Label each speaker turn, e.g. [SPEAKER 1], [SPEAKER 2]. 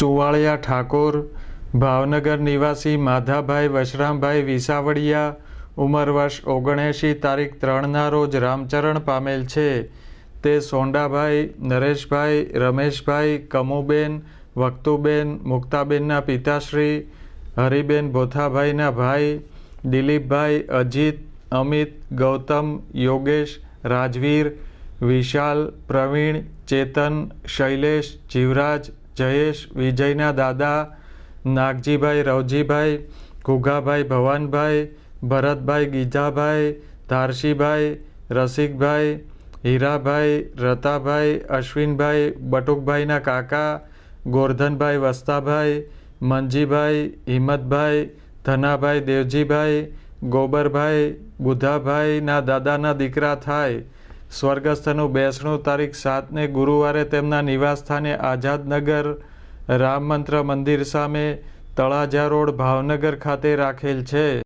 [SPEAKER 1] ચુવાળિયા ઠાકોર, ભાવનગર નિવાસી માધાભાઈ વશરામભાઈ વિસાવડિયા, ઉંમર વર્ષ 79, તારીખ 3ના રોજ રામચરણ પામેલ છે. તે સોંડાભાઈ, નરેશભાઈ, રમેશભાઈ, કમુબેન, વક્તુબેન, મુક્તાબેનના પિતાશ્રી, હરિબેન ભોથાભાઈના ભાઈ, દિલીપભાઈ, અજીત, અમિત, ગૌતમ, યોગેશ, રાજવીર, વિશાલ, પ્રવીણ, ચેતન, શૈલેષ, જીવરાજ, જયેશ, વિજયના દાદા, નાગજીભાઈ, રવજીભાઈ, ઘુઘાભાઈ, ભવાનભાઈ, ભરતભાઈ, ગીજાભાઈ, ધારશીભાઈ, રસિકભાઈ, હીરાભાઈ, રતાભાઈ, અશ્વિનભાઈ, બટુકભાઈના કાકા, ગોરધનભાઈ, વસ્તાભાઈ, મંજીભાઈ, હિંમતભાઈ, ધનાભાઈ, દેવજીભાઈ, ગોબરભાઈ, બુધાભાઈના દાદાના દીકરા થાય. સ્વર્ગસ્થનું બેસણું તારીખ 7ને ગુરુવારે તેમના નિવાસસ્થાને આઝાદનગર રામ મંત્ર મંદિર સામે તળાજા રોડ, ભાવનગર ખાતે રાખેલ છે.